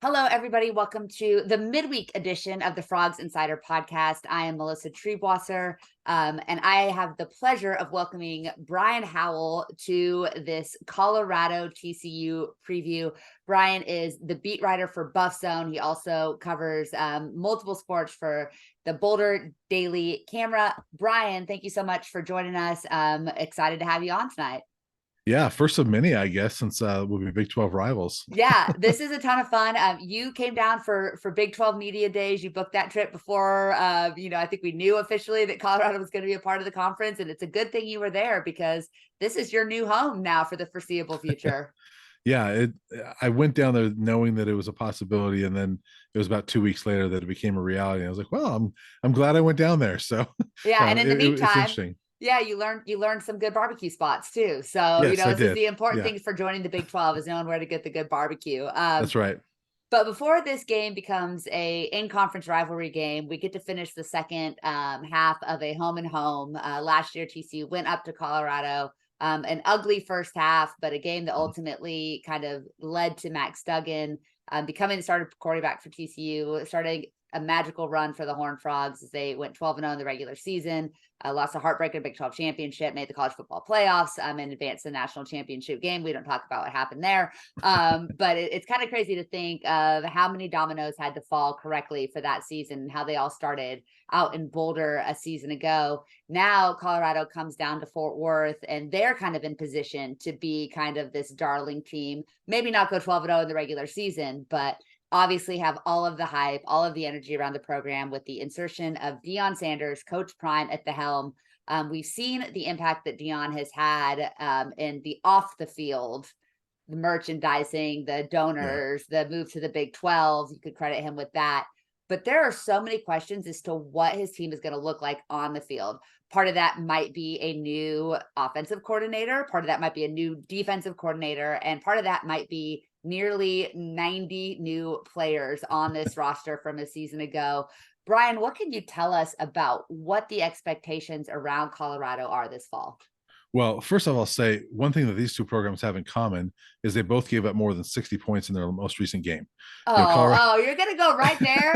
Hello, everybody. Welcome to the midweek edition of the Frogs Insider podcast. I am Melissa Triebwasser, and I have the pleasure of welcoming Brian Howell to this Colorado TCU preview. Brian is the beat writer for Buff Zone. He also covers multiple sports for the Boulder Daily Camera. Brian, thank you so much for joining us. Excited to have you on tonight. Yeah, first of many, I guess, since we'll be Big 12 rivals. Yeah, this is a ton of fun. You came down for Big 12 Media Days. You booked that trip before, I think we knew officially that Colorado was going to be a part of the conference. And it's a good thing you were there because this is your new home now for the foreseeable future. Yeah, I went down there knowing that it was a possibility, and then it was about 2 weeks later that it became a reality. And I was like, well, I'm glad I went down there. So Yeah, and in the it's meantime, interesting. yeah, you learned some good barbecue spots too. So, Yes, I this is did. the important Yeah, thing for joining the Big 12 is knowing where to get the good barbecue. that's right. But before this game becomes a in-conference rivalry game, we get to finish the second half of a home and home. Last year, TCU went up to Colorado, an ugly first half, but a game that ultimately kind of led to Max Duggan becoming the starter quarterback for TCU, starting a magical run for the Horned Frogs as they went 12-0 in the regular season, lost a heartbreaker Big 12 championship, made the college football playoffs, and advanced to the national championship game. We don't talk about what happened there. But it's kind of crazy to think of how many dominoes had to fall correctly for that season and how they all started out in Boulder a season ago. Now Colorado comes down to Fort Worth and they're kind of in position to be kind of this darling team, maybe not go 12-0 in the regular season, but obviously have all of the hype, all of the energy around the program with the insertion of Deion Sanders, Coach Prime at the helm. We've seen the impact that Deion has had in the off the field, the merchandising, the Yeah. donors, the move to the Big 12. You could credit him with that. But there are so many questions as to what his team is going to look like on the field. Part of that might be a new offensive coordinator. Part of that might be a new defensive coordinator. And part of that might be nearly 90 new players on this roster from a season ago. Brian, what can you tell us about what the expectations around Colorado are this fall? Well, first of all, I'll say one thing that these two programs have in common is they both gave up more than 60 points in their most recent game. Colorado. You're gonna go right there.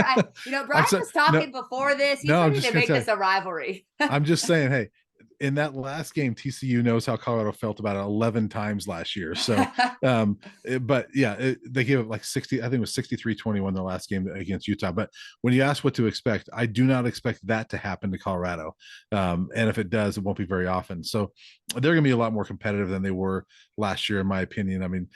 Brian I'm sorry. was No, talking before this. He's no, I'm ready just to gonna make tell you. this a rivalry. I'm just saying, hey, in that last game, TCU knows how Colorado felt about it 11 times last year. So, but yeah, they gave it like 60, I think it was 63-21 the last game against Utah. But when you ask what to expect, I do not expect that to happen to Colorado. And if it does, it won't be very often. So they're going to be a lot more competitive than they were last year, in my opinion. I mean,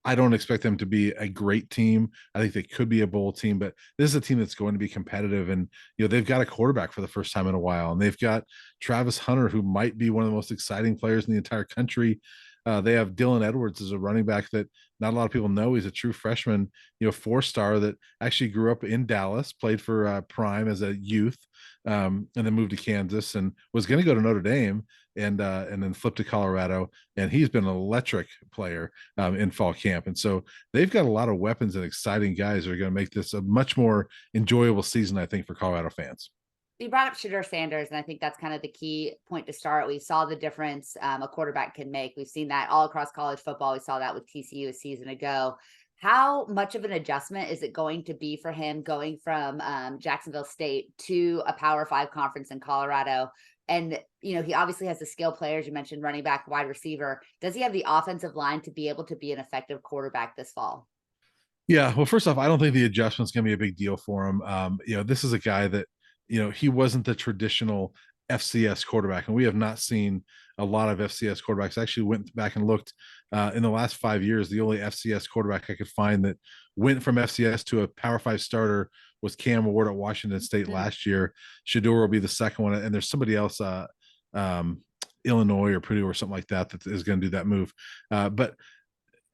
I don't expect them to be a great team. I think they could be a bowl team, but this is a team that's going to be competitive. And, they've got a quarterback for the first time in a while, and they've got Travis Hunter, who might be one of the most exciting players in the entire country. They have Dylan Edwards as a running back that not a lot of people know. He's a true freshman, 4-star that actually grew up in Dallas, played for Prime as a youth, and then moved to Kansas and was going to go to Notre Dame and then flipped to Colorado. And he's been an electric player in fall camp. And so they've got a lot of weapons and exciting guys that are going to make this a much more enjoyable season, I think, for Colorado fans. You brought up Shedeur Sanders, and I think that's kind of the key point to start. We saw the difference a quarterback can make. We've seen that all across college football. We saw that with TCU a season ago. How much of an adjustment is it going to be for him going from Jacksonville State to a Power 5 conference in Colorado? And, he obviously has the skill players. You mentioned running back, wide receiver. Does he have the offensive line to be able to be an effective quarterback this fall? Yeah, well, first off, I don't think the adjustment's going to be a big deal for him. This is a guy that, he wasn't the traditional FCS quarterback, and we have not seen a lot of FCS quarterbacks. I actually went back and looked in the last 5 years. The only FCS quarterback I could find that went from FCS to a Power 5 starter was Cam Ward at Washington State last year. Shedeur will be the second one, and there's somebody else, Illinois or Purdue or something like that, that is going to do that move. But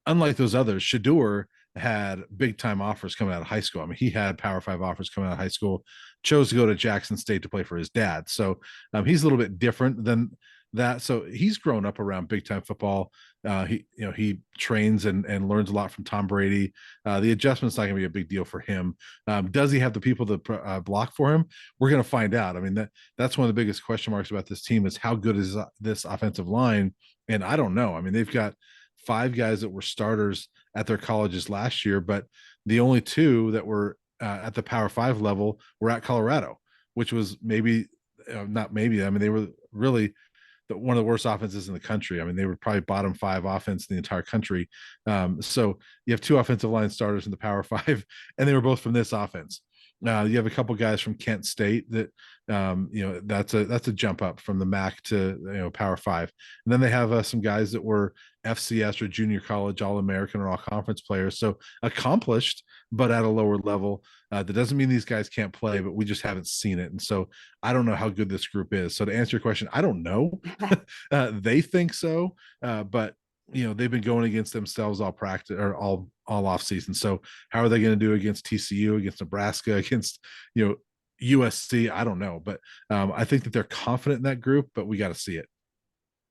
unlike those others, Shedeur had big time offers coming out of high school. I mean, he had Power 5 offers coming out of high school, chose to go to Jackson State to play for his dad. So he's a little bit different than that. So he's grown up around big time football. He trains and learns a lot from Tom Brady. The adjustment's not going to be a big deal for him. Does he have the people to block for him? We're going to find out. I mean, that's one of the biggest question marks about this team is how good is this offensive line? And I don't know. I mean, they've got 5 guys that were starters at their colleges last year, but the only two that were at the Power Five level were at Colorado, which was maybe not maybe. I mean, they were really one of the worst offenses in the country. I mean, they were probably bottom five offense in the entire country. So you have two offensive line starters in the Power Five, and they were both from this offense. You have a couple guys from Kent State that that's a jump up from the MAC to Power Five, and then they have some guys that were FCS or junior college All American or All Conference players, so accomplished but at a lower level. That doesn't mean these guys can't play, but we just haven't seen it, and so I don't know how good this group is. So to answer your question, I don't know. They think so, but they've been going against themselves all practice or all off season. So how are they going to do against TCU, against Nebraska, against USC? I don't know, but I think that they're confident in that group, but we got to see it.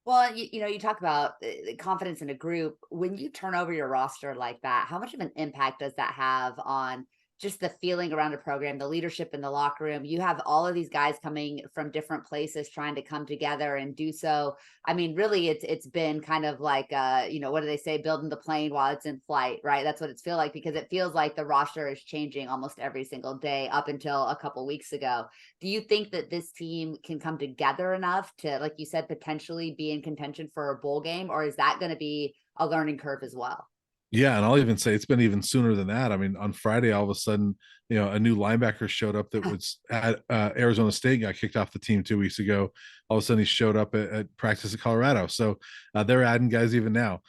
Well, you talk about confidence in a group. When you turn over your roster like that, how much of an impact does that have on just the feeling around a program, the leadership in the locker room? You have all of these guys coming from different places trying to come together and do so. I mean, really, it's been kind of like, what do they say? Building the plane while it's in flight, right? That's what it's feel like, because it feels like the roster is changing almost every single day up until a couple weeks ago. Do you think that this team can come together enough to, like you said, potentially be in contention for a bowl game, or is that going to be a learning curve as well? Yeah, and I'll even say it's been even sooner than that. I mean, on Friday, all of a sudden, a new linebacker showed up that was at Arizona State, got kicked off the team 2 weeks ago. All of a sudden, he showed up at practice at Colorado. So they're adding guys even now.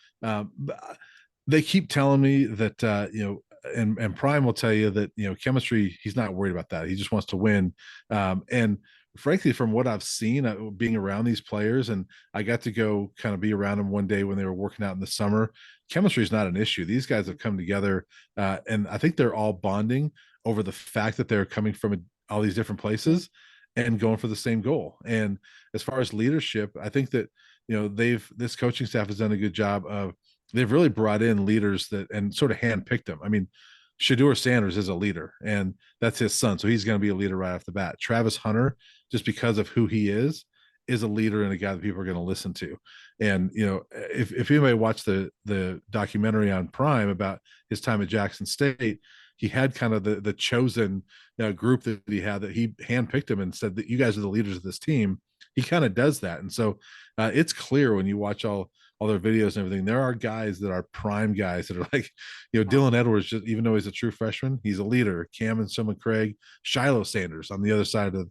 They keep telling me that and Prime will tell you that chemistry. He's not worried about that. He just wants to win. And frankly, from what I've seen, being around these players, and I got to go kind of be around them one day when they were working out in the summer. Chemistry is not an issue. These guys have come together, and I think they're all bonding over the fact that they're coming from all these different places and going for the same goal. And as far as leadership, I think that this coaching staff has done a good job of they've really brought in leaders that and sort of handpicked them. I mean, Shedeur Sanders is a leader, and that's his son, so he's going to be a leader right off the bat. Travis Hunter, just because of who he is a leader and a guy that people are going to listen to. And if anybody watched the documentary on Prime about his time at Jackson State, he had kind of the chosen group that he had, that he handpicked him and said that you guys are the leaders of this team. He kind of does that, and so it's clear when you watch all their videos and everything. There are guys that are prime guys that are like, Dylan Edwards, just, even though he's a true freshman, he's a leader. Cam and Summa Craig, Shiloh Sanders on the other side of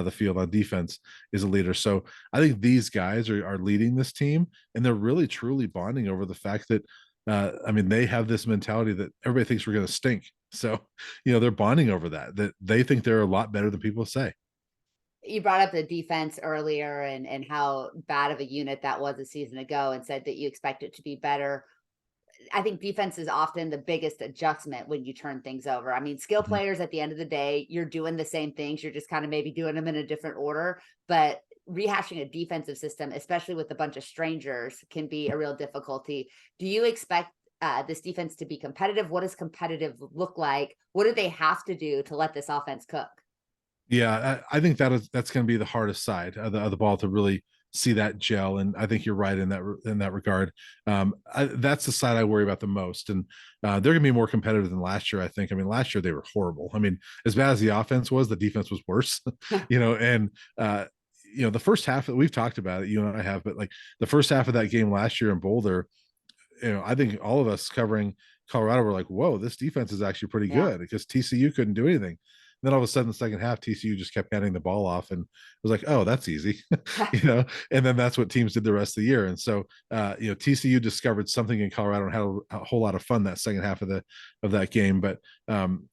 the field on defense is a leader. So I think these guys are leading this team, and they're really truly bonding over the fact that, they have this mentality that everybody thinks we're going to stink. So, they're bonding over that they think they're a lot better than people say. You brought up the defense earlier and how bad of a unit that was a season ago, and said that you expect it to be better. I think defense is often the biggest adjustment when you turn things over. I mean, skill players at the end of the day, you're doing the same things. You're just kind of maybe doing them in a different order, but rehashing a defensive system, especially with a bunch of strangers, can be a real difficulty. Do you expect this defense to be competitive? What does competitive look like? What do they have to do to let this offense cook? Yeah, I think that's going to be the hardest side of the ball to really see that gel, and I think you're right in that regard. That's the side I worry about the most, and they're going to be more competitive than last year. I think. I mean, last year they were horrible. I mean, as bad as the offense was, the defense was worse. And the first half that we've talked about it, you and I have, but like the first half of that game last year in Boulder, I think all of us covering Colorado were like, "Whoa, this defense is actually pretty good," because TCU couldn't do anything. Then all of a sudden, the second half, TCU just kept handing the ball off, and it was like, "Oh, that's easy," And then that's what teams did the rest of the year. And so, TCU discovered something in Colorado and had a whole lot of fun that second half of that game. But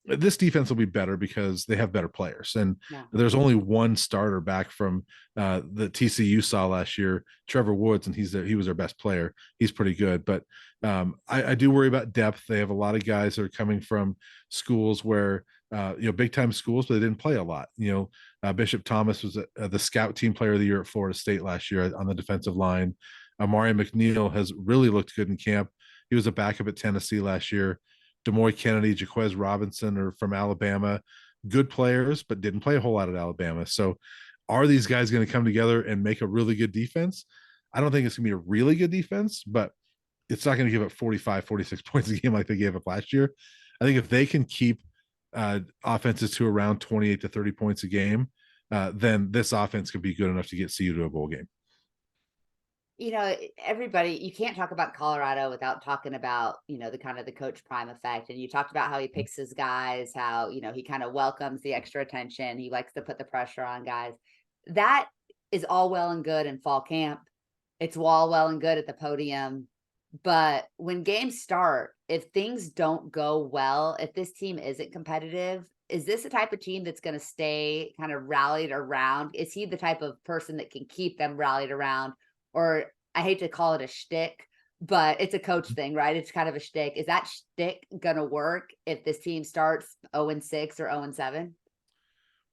this defense will be better because they have better players, and there's only one starter back from the TCU saw last year, Trevor Woods, and he was their best player. He's pretty good, but I do worry about depth. They have a lot of guys that are coming from schools where big time schools, but they didn't play a lot. Bishop Thomas was the scout team player of the year at Florida State last year on the defensive line. Amari McNeil has really looked good in camp. He was a backup at Tennessee last year. Demoy Kennedy, Jaquez Robinson are from Alabama. Good players, but didn't play a whole lot at Alabama. So are these guys going to come together and make a really good defense? I don't think it's going to be a really good defense, but it's not going to give up 45, 46 points a game like they gave up last year. I think if they can keep offenses to around 28 to 30 points a game, then this offense could be good enough to get CU to a bowl game. Everybody, you can't talk about Colorado without talking about, the kind of the Coach Prime effect. And you talked about how he picks his guys, how, he kind of welcomes the extra attention. He likes to put the pressure on guys. That is all well and good in fall camp. It's all well and good at the podium. But when games start, if things don't go well, if this team isn't competitive, is this the type of team that's going to stay kind of rallied around? Is he the type of person that can keep them rallied around? Or I hate to call it a shtick, but it's a coach thing, right? It's kind of a shtick. Is that shtick going to work if this team starts 0-6 or 0-7?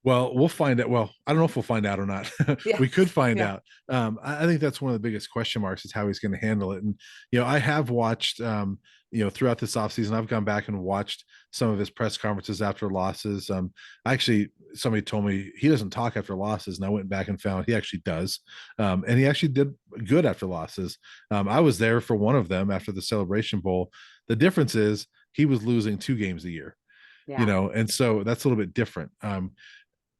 Well, we'll find out. Well, I don't know if we'll find out or not. Yeah. We could find Yeah. out. I think that's one of the biggest question marks is how he's going to handle it. And, I have watched, throughout this offseason, I've gone back and watched some of his press conferences after losses. Actually, somebody told me he doesn't talk after losses, and I went back and found he actually does. And he actually did good after losses. I was there for one of them after the Celebration Bowl. The difference is he was losing 2 games a year. Yeah. And so that's a little bit different.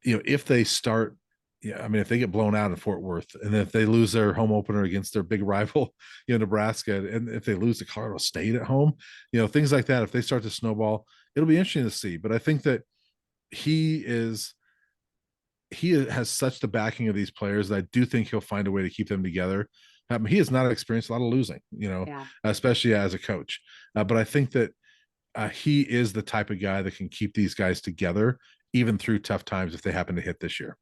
If they start, if they get blown out in Fort Worth, and then if they lose their home opener against their big rival, Nebraska, and if they lose to Colorado State at home, things like that, if they start to snowball, it'll be interesting to see. But I think that he has such the backing of these players that I do think he'll find a way to keep them together. He has not experienced a lot of losing, Yeah. especially as a coach. But I think that he is the type of guy that can keep these guys together even through tough times if they happen to hit this year.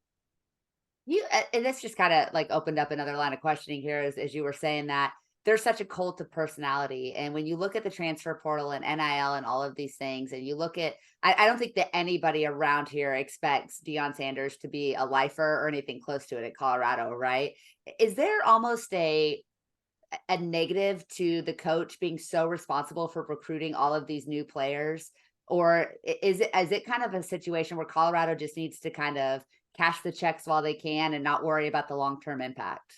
And this just kind of like opened up another line of questioning here as you were saying that there's such a cult of personality. And when you look at the transfer portal and NIL and all of these things, and you look at, I don't think that anybody around here expects Deion Sanders to be a lifer or anything close to it at Colorado, right? Is there almost a negative to the coach being so responsible for recruiting all of these new players? Or is it kind of a situation where Colorado just needs to kind of cash the checks while they can and not worry about the long-term impact?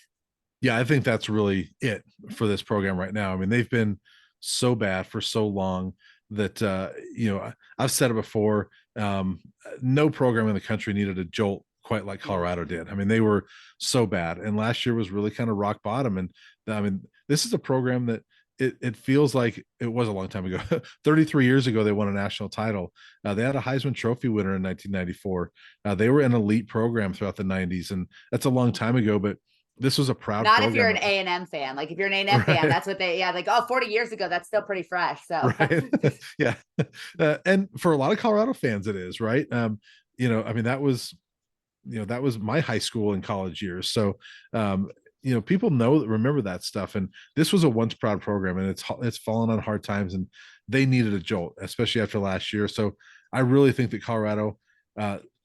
Yeah, I think that's really it for this program right now. I mean, they've been so bad for so long that I've said it before. No program in the country needed a jolt quite like Colorado did. I mean, they were so bad, and last year was really kind of rock bottom. And I mean, this is a program that it feels like it was a long time ago. 33 years ago, they won a national title. They had a Heisman Trophy winner in 1994. They were an elite program throughout the 90s, and that's a long time ago. But this was a proud Not program. if you're an A&M fan. Like if you're an A&M fan, that's what like, 40 years ago, that's still pretty fresh. So right. Yeah. And for a lot of Colorado fans, it is, right. That was my high school and college years. So, people remember that stuff. And this was a once proud program, and it's fallen on hard times, and they needed a jolt, especially after last year. So I really think that Colorado,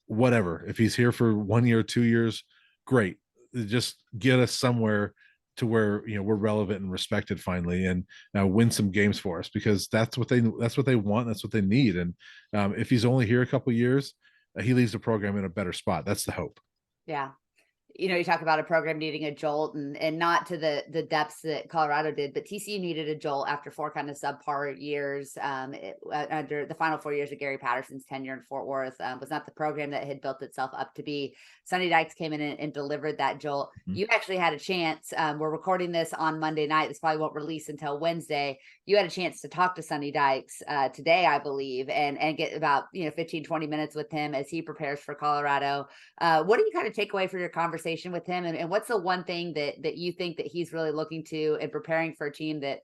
whatever, if he's here for 1 year, 2 years, great. Just get us somewhere to where we're relevant and respected finally, and win some games for us, because that's what they want. That's what they need. And if he's only here a couple of years, he leaves the program in a better spot. That's the hope. yeah. You talk about a program needing a jolt, and not to the depths that Colorado did, but TCU needed a jolt after 4 kind of subpar years under the final 4 years of Gary Patterson's tenure in Fort Worth. Was not the program that had built itself up to be. Sonny Dykes came in and delivered that jolt. Mm-hmm. You actually had a chance. We're recording this on Monday night. This probably won't release until Wednesday. You had a chance to talk to Sonny Dykes today, I believe, and get about 15, 20 minutes with him as he prepares for Colorado. What do you kind of take away from your conversation with him, and what's the one thing that you think that he's really looking to in preparing for a team that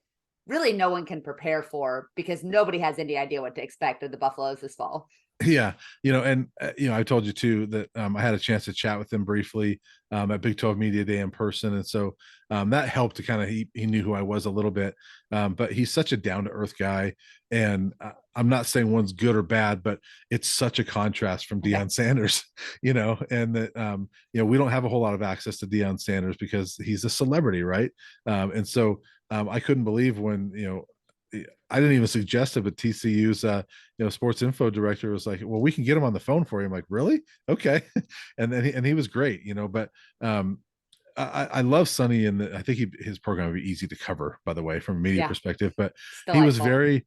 really no one can prepare for, because nobody has any idea what to expect of the Buffaloes this fall? Yeah. I told you too that I had a chance to chat with him briefly at Big 12 Media Day in person. And so that helped to kind of, he knew who I was a little bit, but he's such a down to earth guy. And I'm not saying one's good or bad, but it's such a contrast from Deion Sanders, and that, we don't have a whole lot of access to Deion Sanders because he's a celebrity. Right. And so I couldn't believe when, I didn't even suggest it, but TCU's sports info director was like, "Well, we can get him on the phone for you." I'm like, "Really? Okay." And then he was great, but I love Sonny, and I think his program would be easy to cover, by the way, from a media Yeah, perspective. But it's he was delightful.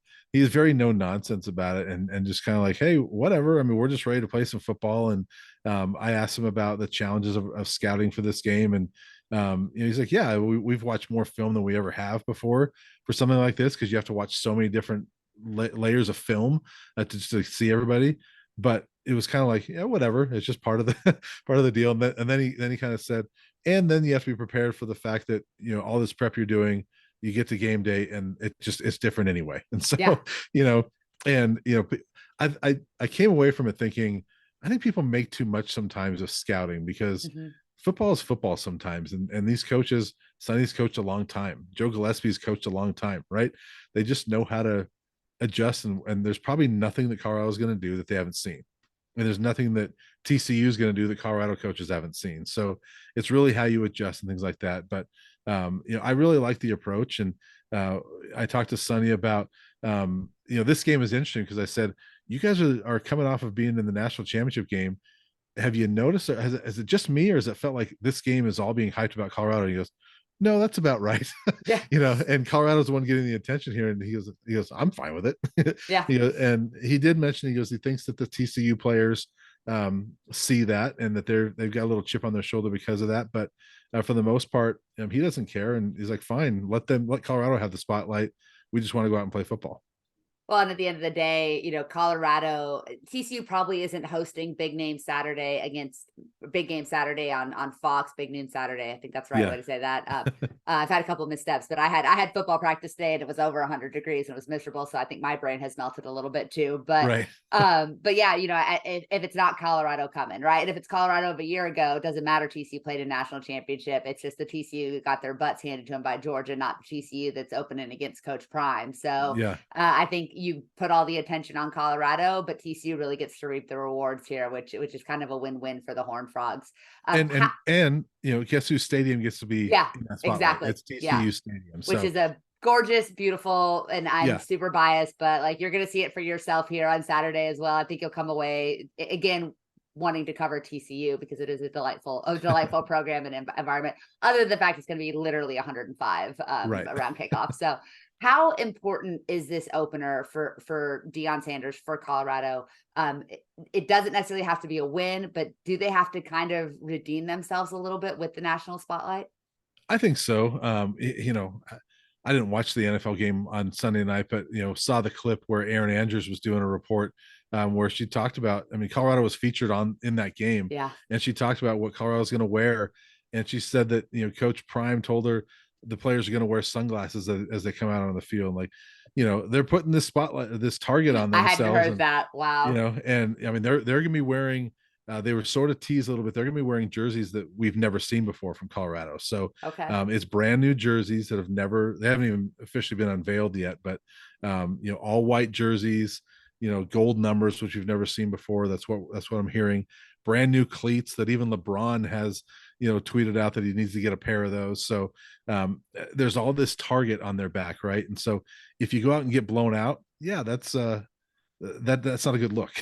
very no nonsense about it, and just kind of like, hey, whatever. I mean, we're just ready to play some football. And I asked him about the challenges of scouting for this game, and he's like, yeah, we've watched more film than we ever have before for something like this, because you have to watch so many different layers of film to see everybody. But it was kind of like, yeah, whatever. It's just part of the part of the deal. And then he kind of said, and then you have to be prepared for the fact that all this prep you're doing, you get to game day and it's different anyway. And so Yeah. you know and I came away from it thinking, I think people make too much sometimes of scouting, because Mhm. football is football sometimes. And these coaches, Sonny's coached a long time, Joe Gillespie's coached a long time, right? They just know how to adjust, and there's probably nothing that Colorado's going to do that they haven't seen, and there's nothing that TCU is going to do that Colorado coaches haven't seen. So it's really how you adjust and things like that. But I really like the approach, and I talked to Sonny about this game is interesting, because I said, you guys are coming off of being in the national championship game. Have you noticed, or has it just me, or has it felt like this game is all being hyped about Colorado? And he goes, no, that's about right. Yeah. And Colorado's the one getting the attention here. And he goes, I'm fine with it. Yeah. And he did mention, he goes, he thinks that the TCU players see that, and that they've got a little chip on their shoulder because of that. But for the most part, he doesn't care. And he's like, fine, let Colorado have the spotlight. We just want to go out and play football. Well, and at the end of the day, Colorado, TCU probably isn't hosting Big Game Saturday on Fox, Big Noon Saturday. I think that's the right way Yeah. to say that. I've had a couple of missteps, but I had football practice today, and it was over 100 degrees and it was miserable. So I think my brain has melted a little bit too. Right. But yeah, if it's not Colorado coming, right? And if it's Colorado of a year ago, it doesn't matter. TCU played a national championship. It's just the TCU got their butts handed to them by Georgia, not the TCU that's opening against Coach Prime. So Yeah. I think you put all the attention on Colorado, but TCU really gets to reap the rewards here, which is kind of a win-win for the Horned Frogs. And guess whose stadium gets to be Yeah, in that spotlight? exactly. It's Yeah, TCU Stadium. which So is a gorgeous, beautiful, and I'm yeah. super biased, but like you're going to see it for yourself here on Saturday as well. I think you'll come away again wanting to cover TCU because it is a delightful program and environment. Other than the fact it's going to be literally 105 Right. around kickoff. So how important is this opener for Deion Sanders for Colorado? It doesn't necessarily have to be a win, but do they have to kind of redeem themselves a little bit with the national spotlight? I think so. I didn't watch the NFL game on Sunday night, but saw the clip where Aaron Andrews was doing a report, where she talked about, I mean, Colorado was featured in that game, Yeah. and she talked about what Colorado's going to wear, and she said that Coach Prime told her the players are going to wear sunglasses as they come out on the field. Like, they're putting this spotlight, this target on I hadn't themselves, heard that. Wow. and I mean, they're going to be wearing. They were sort of teased a little bit. They're going to be wearing jerseys that we've never seen before from Colorado. So Okay. it's brand new jerseys that they haven't even officially been unveiled yet, but all white jerseys, gold numbers, which you've never seen before. That's what I'm hearing. Brand new cleats that even LeBron has, tweeted out that he needs to get a pair of those. So there's all this target on their back, right? And so if you go out and get blown out, yeah, that's not a good look.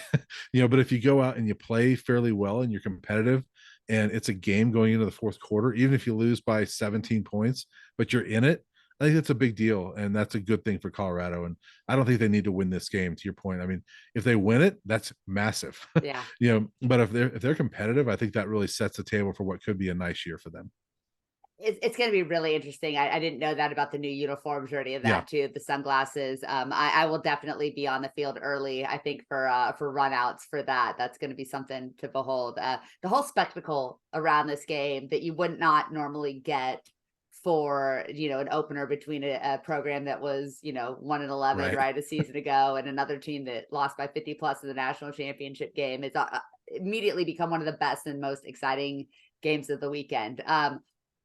But if you go out and you play fairly well and you're competitive, and it's a game going into the fourth quarter, even if you lose by 17 points, but you're in it, I think that's a big deal, and that's a good thing for Colorado. And I don't think they need to win this game, to your point. I mean, if they win it, that's massive. Yeah. But if they're competitive, I think that really sets the table for what could be a nice year for them. It's going to be really interesting. I didn't know that about the new uniforms or any of that Yeah. too. The sunglasses. I will definitely be on the field early. I think for runouts for that. That's going to be something to behold. The whole spectacle around this game that you would not normally get for an opener between a program that was 1-11 right a season ago, and another team that lost by 50 plus in the national championship game. It's immediately become one of the best and most exciting games of the weekend.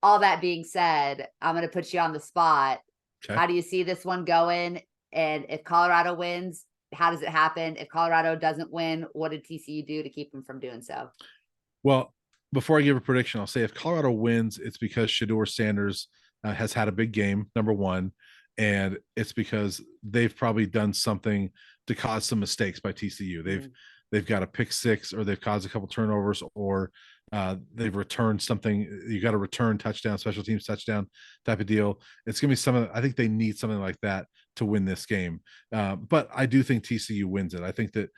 All that being said, I'm going to put you on the spot. Okay. How do you see this one going? And if Colorado wins, how does it happen? If Colorado doesn't win, what did TCU do to keep them from doing so? Well, before I give a prediction, I'll say if Colorado wins, it's because Shedeur Sanders has had a big game, number one, and it's because they've probably done something to cause some mistakes by TCU. they've got a pick six, or they've caused a couple turnovers, or they've returned something. You got to return touchdown, special teams touchdown type of deal. It's going to be something. I think they need something like that to win this game. But I do think TCU wins it. I think that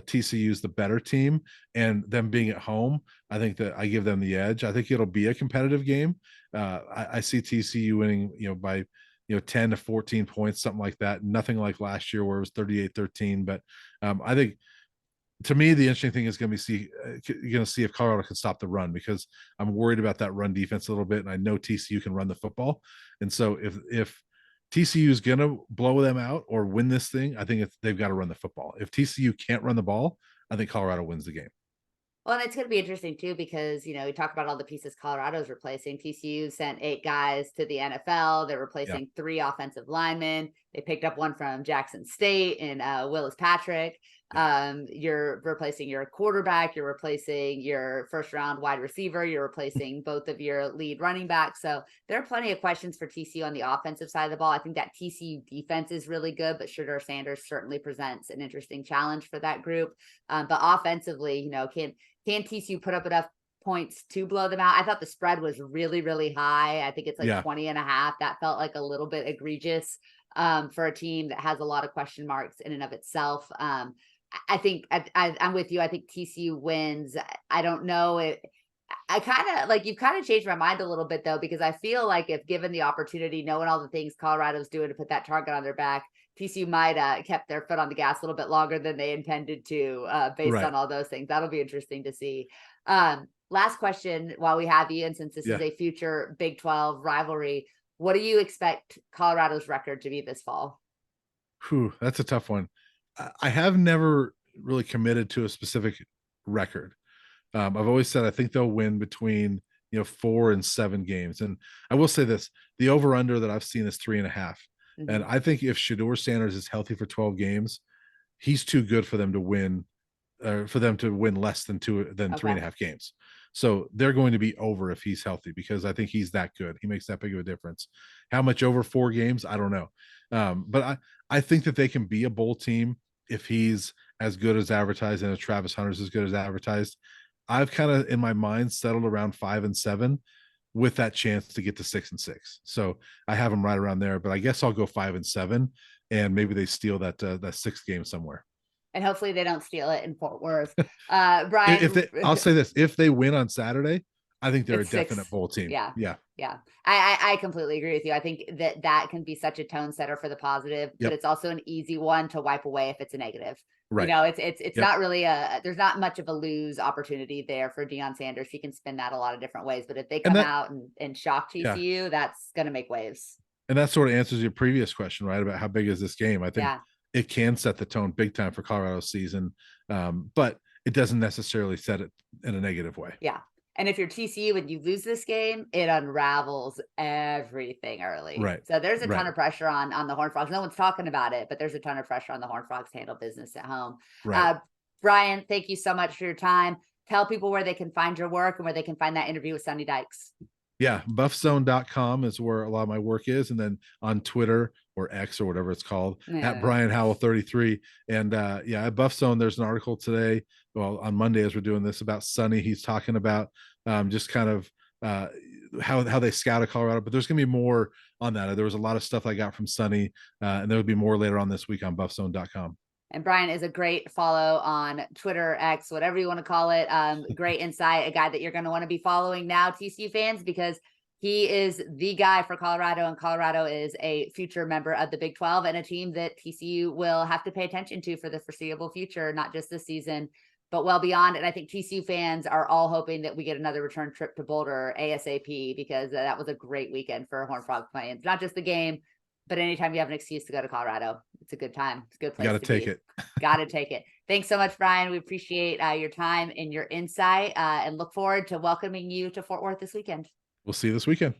TCU is the better team, and them being at home, I think that I give them the edge. I think it'll be a competitive game. I see TCU winning, by 10 to 14 points, something like that. Nothing like last year where it was 38-13. But I think, to me, the interesting thing is going to be you're going to see if Colorado can stop the run, because I'm worried about that run defense a little bit, and I know TCU can run the football. And so if TCU is going to blow them out or win this thing, I think they've got to run the football. If TCU can't run the ball, I think Colorado wins the game. Well, and it's going to be interesting too, because, we talk about all the pieces Colorado's replacing. TCU sent 8 guys to the NFL. They're replacing 3 offensive linemen. They picked up one from Jackson State and Willis Patrick. You're replacing your quarterback. You're replacing your first round wide receiver. You're replacing both of your lead running backs. So there are plenty of questions for TCU on the offensive side of the ball. I think that TCU defense is really good, but Shedeur Sanders certainly presents an interesting challenge for that group. But offensively, can TCU put up enough points to blow them out? I thought the spread was really, really high. I think it's like 20.5. That felt like a little bit egregious for a team that has a lot of question marks in and of itself. I think I'm with you. I think TCU wins. I don't know. I kind of you've kind of changed my mind a little bit though, because I feel like if given the opportunity, knowing all the things Colorado's doing to put that target on their back, TCU might kept their foot on the gas a little bit longer than they intended to, based on all those things. That'll be interesting to see. Last question while we have you, and since this is a future Big 12 rivalry, what do you expect Colorado's record to be this fall? That's a tough one. I have never really committed to a specific record. I've always said I think they'll win between 4 and 7 games. And I will say this: the over/under that I've seen is 3.5. And I think if Shedeur Sanders is healthy for 12 games, he's too good for them to win, for them to win less than 3.5 games. So they're going to be over if he's healthy, because I think he's that good. He makes that big of a difference. How much over 4 games? I don't know. But I think that they can be a bowl team if he's as good as advertised, and if Travis Hunter's as good as advertised. I've kind of in my mind settled around 5 and 7 with that chance to get to 6 and 6. So I have them right around there, but I guess I'll go 5 and 7, and maybe they steal that 6th game somewhere. And hopefully they don't steal it in Fort Worth. Brian, I'll say this: if they win on Saturday, I think they're a definite bowl team. Yeah. I completely agree with you. I think that can be such a tone setter for the positive, but it's also an easy one to wipe away if it's a negative. Right. It's not really there's not much of a lose opportunity there for Deion Sanders. He can spin that a lot of different ways, but if they come out and shock TCU, that's going to make waves. And that sort of answers your previous question, right? About how big is this game? I think it can set the tone big time for Colorado's season. But it doesn't necessarily set it in a negative way. Yeah. And if you're TCU and you lose this game, it unravels everything early. Right. So there's a ton of pressure on the Horned Frogs. No one's talking about it, but there's a ton of pressure on the Horned Frogs to handle business at home. Right. Brian, thank you so much for your time. Tell people where they can find your work and where they can find that interview with Sonny Dykes. Yeah, buffzone.com is where a lot of my work is. And then on Twitter or X or whatever it's called, at Brian Howell 33. And at Buffzone, there's an article today, well, on Monday as we're doing this, about Sonny. He's talking about just kind of how they scouted Colorado, but there's going to be more on that. There was a lot of stuff I got from Sonny, and there will be more later on this week on buffzone.com. And Brian is a great follow on Twitter, X, whatever you want to call it. Great insight, a guy that you're going to want to be following now, TCU fans, because he is the guy for Colorado, and Colorado is a future member of the Big 12 and a team that TCU will have to pay attention to for the foreseeable future, not just this season, but well beyond. And I think TCU fans are all hoping that we get another return trip to Boulder ASAP, because that was a great weekend for Horned Frog fans. Not just the game, but anytime you have an excuse to go to Colorado, it's a good time. It's a good place. Got to take it. Got to take it. Thanks so much, Brian. We appreciate your time and your insight, and look forward to welcoming you to Fort Worth this weekend. We'll see you this weekend.